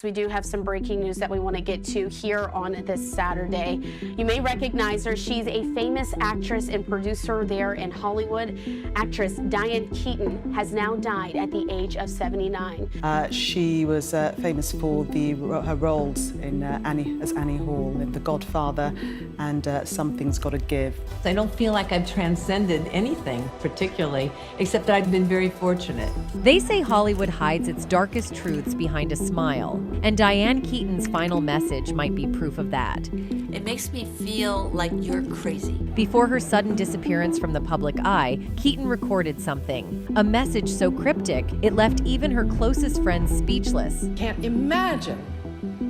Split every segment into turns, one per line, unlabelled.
We do have some breaking news that we want to get to here on this Saturday. You may recognize her. She's a famous actress and producer there in Hollywood. Actress Diane Keaton has now died at the age of 79.
She was famous for her roles in as Annie Hall in The Godfather and Something's Gotta Give.
I don't feel like I've transcended anything particularly, except that I've been very fortunate.
They say Hollywood hides its darkest truths behind a smile. And Diane Keaton's final message might be proof of that.
It makes me feel like you're crazy.
Before her sudden disappearance from the public eye, Keaton recorded something. A message so cryptic, it left even her closest friends speechless.
Can't imagine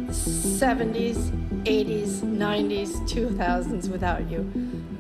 the 70s, 80s, 90s, 2000s without you.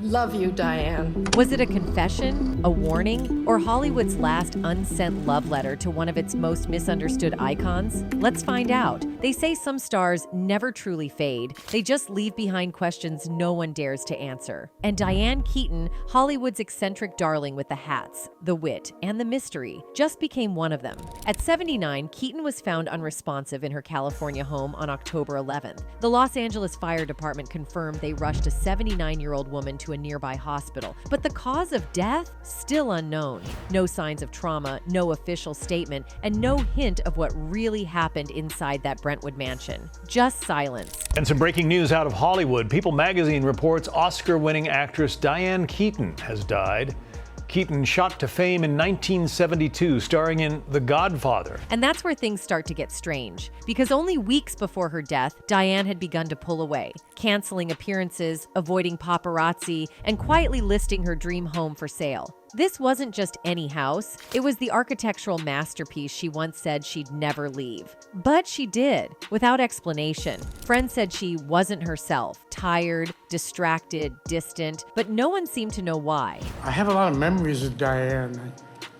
Love you, Diane.
Was it a confession, a warning, or Hollywood's last unsent love letter to one of its most misunderstood icons? Let's find out. They say some stars never truly fade. They just leave behind questions no one dares to answer. And Diane Keaton, Hollywood's eccentric darling with the hats, the wit, and the mystery, just became one of them. At 79, Keaton was found unresponsive in her California home on October 11th. The Los Angeles Fire Department confirmed they rushed a 79-year-old woman to a nearby hospital, but the cause of death still unknown. No signs of trauma, no official statement, and no hint of what really happened inside that Brentwood mansion. Just silence.
And some breaking news out of Hollywood. People magazine reports Oscar-winning actress Diane Keaton has died. Keaton shot to fame in 1972, starring in The Godfather.
And that's where things start to get strange, because only weeks before her death, Diane had begun to pull away, canceling appearances, avoiding paparazzi, and quietly listing her dream home for sale. This wasn't just any house, it was the architectural masterpiece she once said she'd never leave. But she did, without explanation. Friends said she wasn't herself, tired, distracted, distant, but no one seemed to know why.
I have a lot of memories of Diane.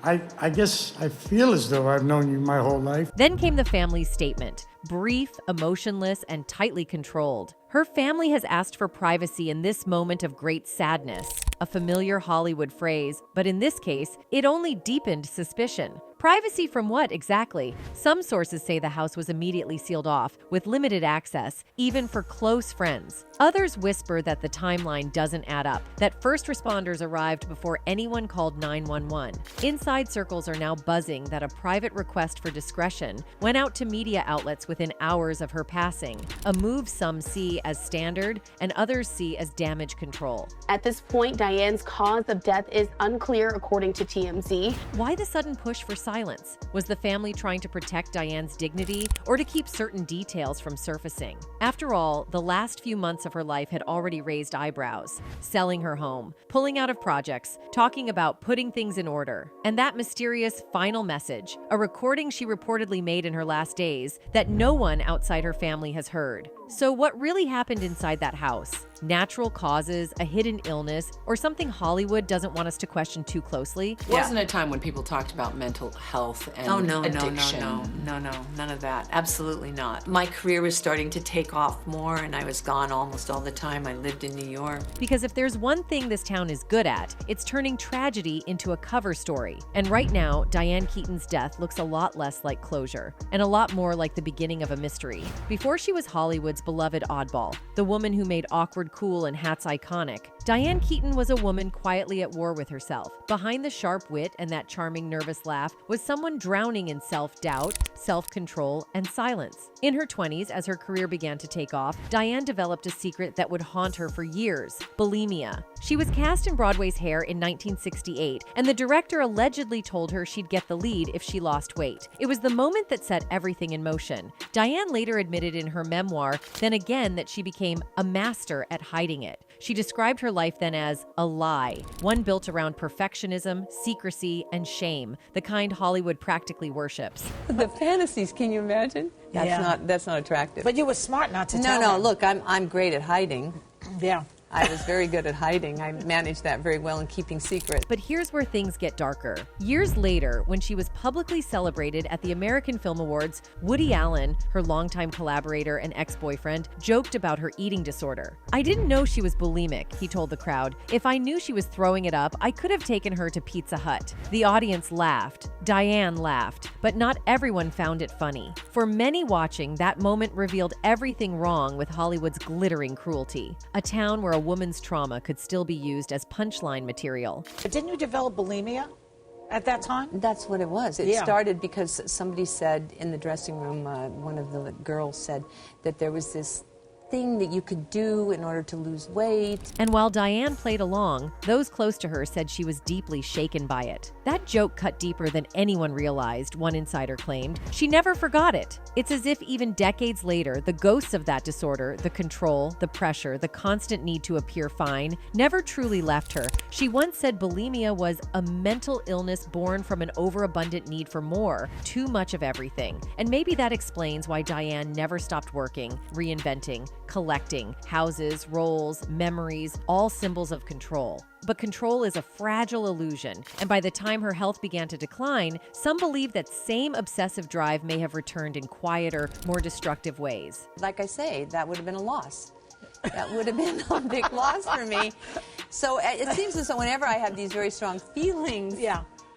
I guess I feel as though I've known you my whole life.
Then came the family's statement, brief, emotionless, and tightly controlled. Her family has asked for privacy in this moment of great sadness, a familiar Hollywood phrase, but in this case, it only deepened suspicion. Privacy from what exactly? Some sources say the house was immediately sealed off, with limited access, even for close friends. Others whisper that the timeline doesn't add up, that first responders arrived before anyone called 911. Inside circles are now buzzing that a private request for discretion went out to media outlets within hours of her passing, a move some see as standard and others see as damage control.
At this point, Diane's cause of death is unclear, according to TMZ.
Why the sudden push for silence? Was the family trying to protect Diane's dignity or to keep certain details from surfacing? After all, the last few months of her life had already raised eyebrows. Selling her home, pulling out of projects, talking about putting things in order. And that mysterious final message, a recording she reportedly made in her last days that no one outside her family has heard. So what really happened inside that house? Natural causes, a hidden illness, or something Hollywood doesn't want us to question too closely?
It wasn't a time when people talked about mental health and addiction.
No, none of that. Absolutely not. My career was starting to take off more, and I was gone almost all the time. I lived in New York.
Because if there's one thing this town is good at, it's turning tragedy into a cover story. And right now, Diane Keaton's death looks a lot less like closure, and a lot more like the beginning of a mystery. Before she was Hollywood's beloved oddball, the woman who made awkward cool and hats iconic, Diane Keaton was a woman quietly at war with herself. Behind the sharp wit and that charming nervous laugh was someone drowning in self-doubt, self-control, and silence. In her 20s, as her career began to take off, Diane developed a secret that would haunt her for years: bulimia. She was cast in Broadway's Hair in 1968, and the director allegedly told her she'd get the lead if she lost weight. It was the moment that set everything in motion. Diane later admitted in her memoir, then again, that she became a master at hiding it. She described her life then as a lie, one built around perfectionism, secrecy, and shame, the kind Hollywood practically worships.
The fantasies, can you imagine? That's not attractive.
But you were smart not to tell
No,
him.
look, I'm great at hiding.
Yeah.
I was very good at hiding. I managed that very well and keeping secrets.
But here's where things get darker. Years later, when she was publicly celebrated at the American Film Awards, Woody Allen, her longtime collaborator and ex-boyfriend, joked about her eating disorder. "I didn't know she was bulimic," he told the crowd. "If I knew she was throwing it up, I could have taken her to Pizza Hut." The audience laughed. Diane laughed. But not everyone found it funny. For many watching, that moment revealed everything wrong with Hollywood's glittering cruelty. A town where a woman's trauma could still be used as punchline material.
But didn't you develop bulimia at that time?
That's what it was. It started because somebody said in the dressing room, one of the girls said that there was this thing that you could do in order to lose weight.
And while Diane played along, those close to her said she was deeply shaken by it. That joke cut deeper than anyone realized, one insider claimed. She never forgot it. It's as if even decades later, the ghosts of that disorder, the control, the pressure, the constant need to appear fine, never truly left her. She once said bulimia was a mental illness born from an overabundant need for more, too much of everything. And maybe that explains why Diane never stopped working, reinventing, collecting houses, roles, memories, all symbols of control. But control is a fragile illusion, and by the time her health began to decline, some believe that same obsessive drive may have returned in quieter, more destructive ways.
Like I say, that would have been a loss. That would have been a big loss for me. So it seems as though whenever I have these very strong feelings,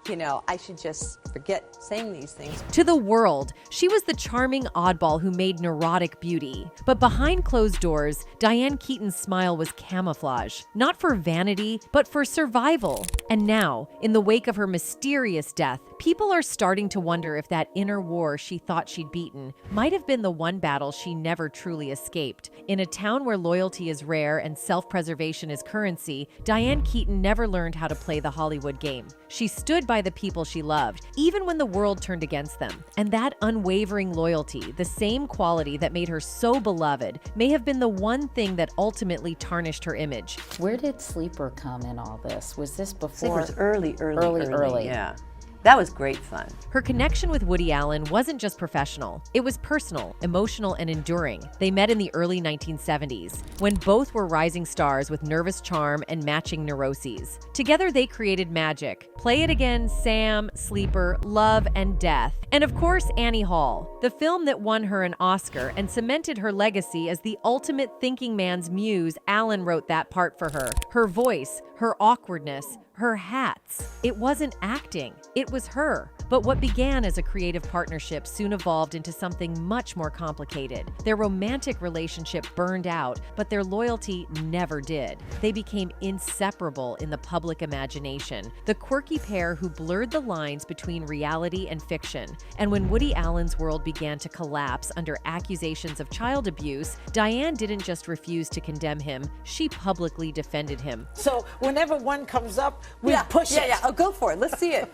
you know, I should just forget saying these things.
To the world, she was the charming oddball who made neurotic beauty. But behind closed doors, Diane Keaton's smile was camouflage, not for vanity, but for survival. And now, in the wake of her mysterious death, people are starting to wonder if that inner war she thought she'd beaten might have been the one battle she never truly escaped. In a town where loyalty is rare and self-preservation is currency, Diane Keaton never learned how to play the Hollywood game. She stood by the people she loved, even when the world turned against them. And that unwavering loyalty, the same quality that made her so beloved, may have been the one thing that ultimately tarnished her image.
Where did Sleeper come in all this? Was this before?
Sleeper's early.
Yeah.
That was great fun.
Her connection with Woody Allen wasn't just professional. It was personal, emotional, and enduring. They met in the early 1970s, when both were rising stars with nervous charm and matching neuroses. Together, they created magic. Play It Again, Sam, Sleeper, Love, and Death. And of course, Annie Hall, the film that won her an Oscar and cemented her legacy as the ultimate thinking man's muse. Allen wrote that part for her. Her voice, her awkwardness, her hats. It wasn't acting, it was her. But what began as a creative partnership soon evolved into something much more complicated. Their romantic relationship burned out, but their loyalty never did. They became inseparable in the public imagination, the quirky pair who blurred the lines between reality and fiction. And when Woody Allen's world began to collapse under accusations of child abuse, Diane didn't just refuse to condemn him, she publicly defended him.
So whenever one comes up, we push it.
Yeah, oh, go for it. Let's see it.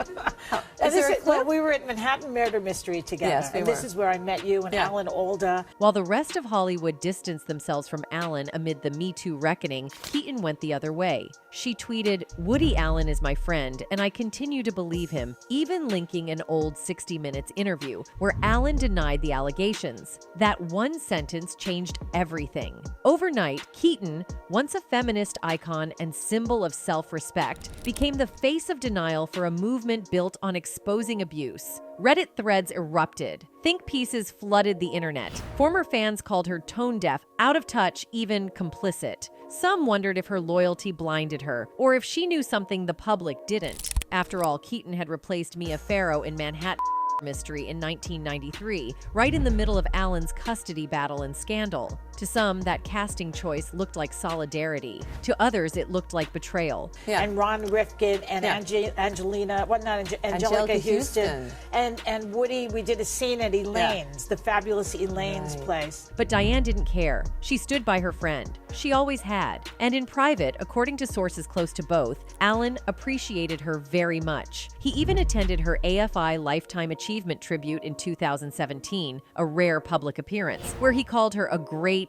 Well, we were at Manhattan Murder Mystery together.
Yes, we
and this
were.
is where I met you and Alan Alda.
While the rest of Hollywood distanced themselves from Allen amid the Me Too reckoning, Keaton went the other way. She tweeted, "Woody Allen is my friend, and I continue to believe him," even linking an old 60 Minutes interview where Allen denied the allegations. That one sentence changed everything. Overnight, Keaton, once a feminist icon and symbol of self-respect, became the face of denial for a movement built on exposing abuse. Reddit threads erupted. Think pieces flooded the internet. Former fans called her tone deaf, out of touch, even complicit. Some wondered if her loyalty blinded her, or if she knew something the public didn't. After all, Keaton had replaced Mia Farrow in Manhattan Mystery in 1993, right in the middle of Allen's custody battle and scandal. To some, that casting choice looked like solidarity. To others, it looked like betrayal.
And Ron Rifkin and Angelica Houston. And Woody, we did a scene at Elaine's, the fabulous Elaine's place.
But Diane didn't care. She stood by her friend. She always had. And in private, according to sources close to both, Allen appreciated her very much. He even attended her AFI Lifetime Achievement tribute in 2017, a rare public appearance, where he called her a great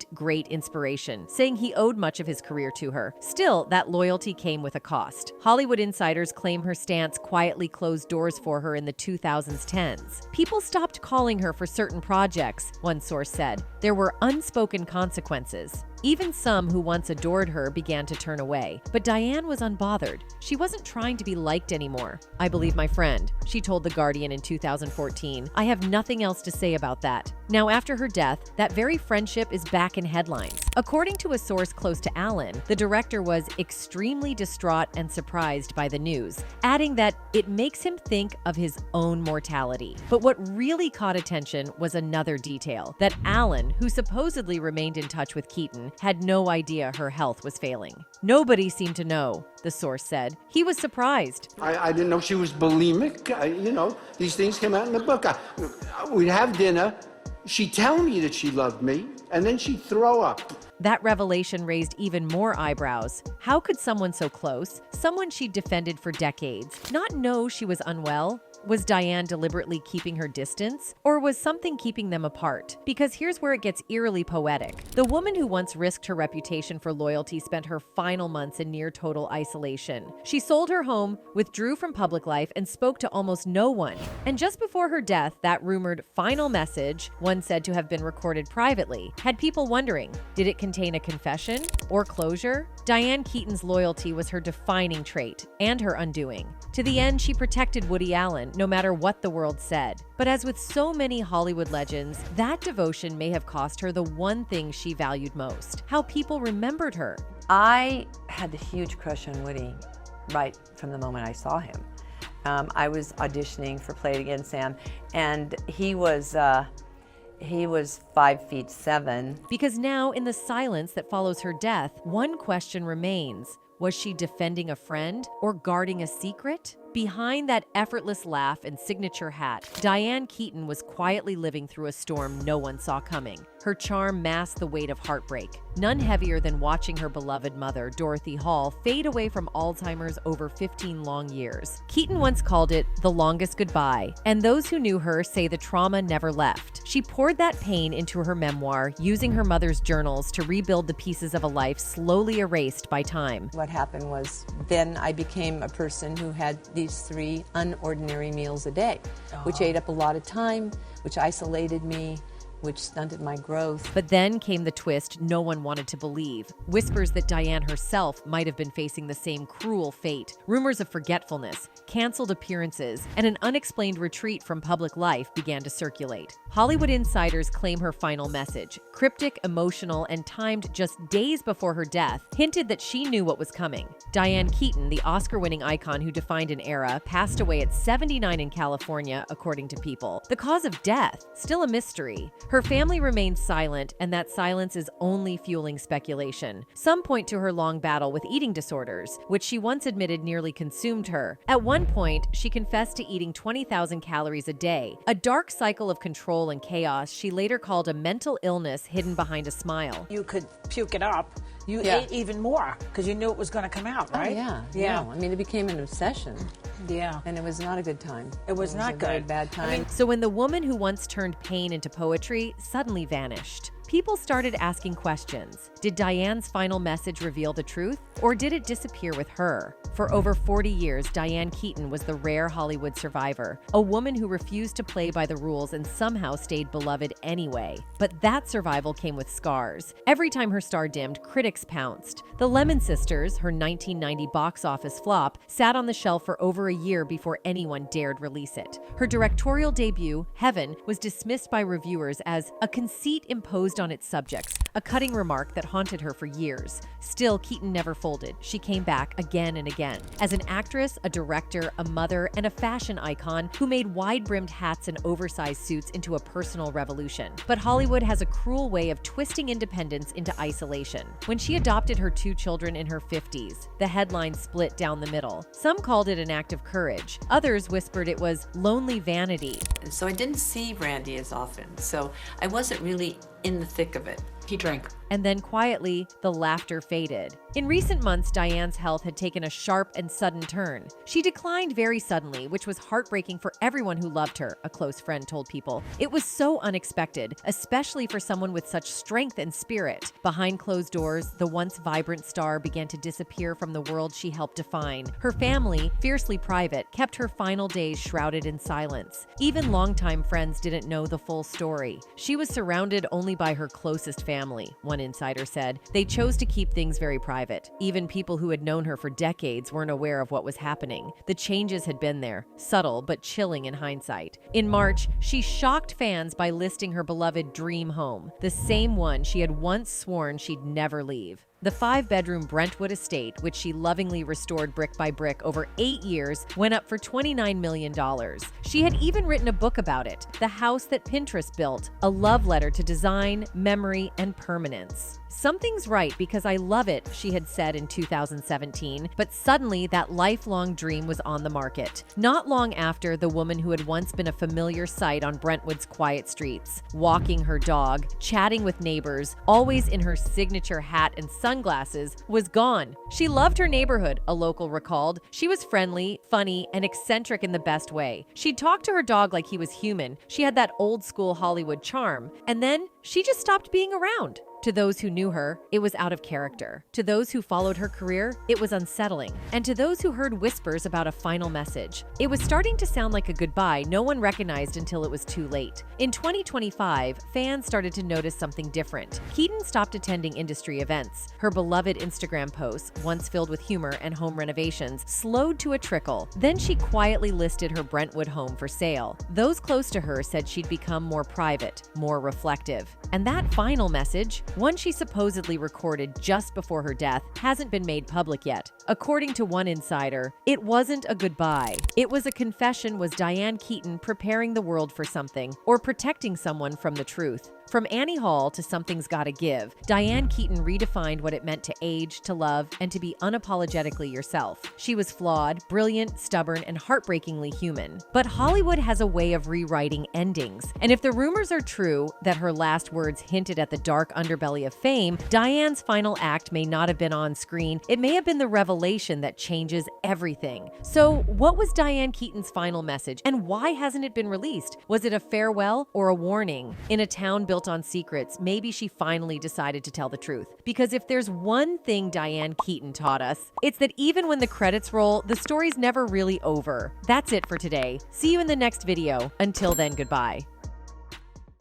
inspiration, saying he owed much of his career to her. Still, that loyalty came with a cost. Hollywood insiders claim her stance quietly closed doors for her in the 2010s. People stopped calling her for certain projects, one source said. There were unspoken consequences. Even some who once adored her began to turn away. But Diane was unbothered. She wasn't trying to be liked anymore. "I believe my friend," she told The Guardian in 2014. "I have nothing else to say about that." Now, after her death, that very friendship is back in headlines. According to a source close to Allen, the director was extremely distraught and surprised by the news, adding that it makes him think of his own mortality. But what really caught attention was another detail, that Allen, who supposedly remained in touch with Keaton, had no idea her health was failing. "Nobody seemed to know," the source said. He was surprised.
I didn't know she was bulimic. These things came out in the book. We'd have dinner. She'd tell me that she loved me, and then she'd throw up.
That revelation raised even more eyebrows. How could someone so close, someone she'd defended for decades, not know she was unwell? Was Diane deliberately keeping her distance? Or was something keeping them apart? Because here's where it gets eerily poetic. The woman who once risked her reputation for loyalty spent her final months in near total isolation. She sold her home, withdrew from public life, and spoke to almost no one. And just before her death, that rumored final message, one said to have been recorded privately, had people wondering, did it contain a confession or closure? Diane Keaton's loyalty was her defining trait and her undoing. To the end, she protected Woody Allen, no matter what the world said. But as with so many Hollywood legends, that devotion may have cost her the one thing she valued most: how people remembered her.
I had a huge crush on Woody right from the moment I saw him. I was auditioning for Play It Again, Sam, and he was 5'7".
Because now, in the silence that follows her death, one question remains. Was she defending a friend or guarding a secret? Behind that effortless laugh and signature hat, Diane Keaton was quietly living through a storm no one saw coming. Her charm masked the weight of heartbreak, none heavier than watching her beloved mother, Dorothy Hall, fade away from Alzheimer's over 15 long years. Keaton once called it the longest goodbye, and those who knew her say the trauma never left. She poured that pain into her memoir, using her mother's journals to rebuild the pieces of a life slowly erased by time.
What happened was then I became a person who had these 3 unordinary meals a day, which ate up a lot of time, which isolated me, which stunted my growth.
But then came the twist no one wanted to believe. Whispers that Diane herself might have been facing the same cruel fate. Rumors of forgetfulness, canceled appearances, and an unexplained retreat from public life began to circulate. Hollywood insiders claim her final message, cryptic, emotional, and timed just days before her death, hinted that she knew what was coming. Diane Keaton, the Oscar-winning icon who defined an era, passed away at 79 in California, according to People. The cause of death, still a mystery. Her family remains silent, and that silence is only fueling speculation. Some point to her long battle with eating disorders, which she once admitted nearly consumed her. At one point, she confessed to eating 20,000 calories a day, a dark cycle of control and chaos she later called a mental illness hidden behind a smile.
You could puke it up. You ate even more because you knew it was going to come out, right?
Oh, yeah. No, I mean, it became an obsession.
Yeah.
And it was not a good time.
It was not good.
A very bad time.
So when the woman who once turned pain into poetry suddenly vanished, people started asking questions. Did Diane's final message reveal the truth, or did it disappear with her? For over 40 years, Diane Keaton was the rare Hollywood survivor, a woman who refused to play by the rules and somehow stayed beloved anyway. But that survival came with scars. Every time her star dimmed, critics pounced. The Lemon Sisters, her 1990 box office flop, sat on the shelf for over a year before anyone dared release it. Her directorial debut, Heaven, was dismissed by reviewers as a conceit imposed on its subjects, a cutting remark that haunted her for years. Still, Keaton never folded. She came back again and again. As an actress, a director, a mother, and a fashion icon who made wide-brimmed hats and oversized suits into a personal revolution. But Hollywood has a cruel way of twisting independence into isolation. When she adopted her 2 children in her 50s, the headline split down the middle. Some called it an act of courage. Others whispered it was lonely vanity.
So I didn't see Randy as often, so I wasn't really in the thick of it. He drank.
And then quietly, the laughter faded. In recent months, Diane's health had taken a sharp and sudden turn. She declined very suddenly, which was heartbreaking for everyone who loved her, a close friend told People. It was so unexpected, especially for someone with such strength and spirit. Behind closed doors, the once vibrant star began to disappear from the world she helped define. Her family, fiercely private, kept her final days shrouded in silence. Even longtime friends didn't know the full story. She was surrounded only by her closest family. family, one insider said. They chose to keep things very private. Even people who had known her for decades weren't aware of what was happening. The changes had been there, subtle but chilling in hindsight. In March, she shocked fans by listing her beloved dream home, the same one she had once sworn she'd never leave. The 5-bedroom Brentwood estate, which she lovingly restored brick by brick over 8 years, went up for $29 million. She had even written a book about it, The House That Pinterest Built, a love letter to design, memory, and permanence. "Something's right because I love it," she had said in 2017, but suddenly that lifelong dream was on the market. Not long after, the woman who had once been a familiar sight on Brentwood's quiet streets, walking her dog, chatting with neighbors, always in her signature hat and sunglasses, was gone. She loved her neighborhood, a local recalled. She was friendly, funny, and eccentric in the best way. She'd talk to her dog like he was human. She had that old-school Hollywood charm. And then she just stopped being around. To those who knew her, it was out of character. To those who followed her career, it was unsettling. And to those who heard whispers about a final message, it was starting to sound like a goodbye no one recognized until it was too late. In 2025, fans started to notice something different. Keaton stopped attending industry events. Her beloved Instagram posts, once filled with humor and home renovations, slowed to a trickle. Then she quietly listed her Brentwood home for sale. Those close to her said she'd become more private, more reflective. And that final message, one she supposedly recorded just before her death, hasn't been made public yet. According to one insider, it wasn't a goodbye. It was a confession. Was Diane Keaton preparing the world for something or protecting someone from the truth? From Annie Hall to Something's Gotta Give, Diane Keaton redefined what it meant to age, to love, and to be unapologetically yourself. She was flawed, brilliant, stubborn, and heartbreakingly human. But Hollywood has a way of rewriting endings. And if the rumors are true that her last words hinted at the dark underbelly of fame, Diane's final act may not have been on screen. It may have been the revelation that changes everything. So, what was Diane Keaton's final message, and why hasn't it been released? Was it a farewell or a warning? In a town built on secrets, maybe she finally decided to tell the truth. Because if there's one thing Diane Keaton taught us, it's that even when the credits roll, the story's never really over. That's it for today. See you in the next video. Until then, goodbye.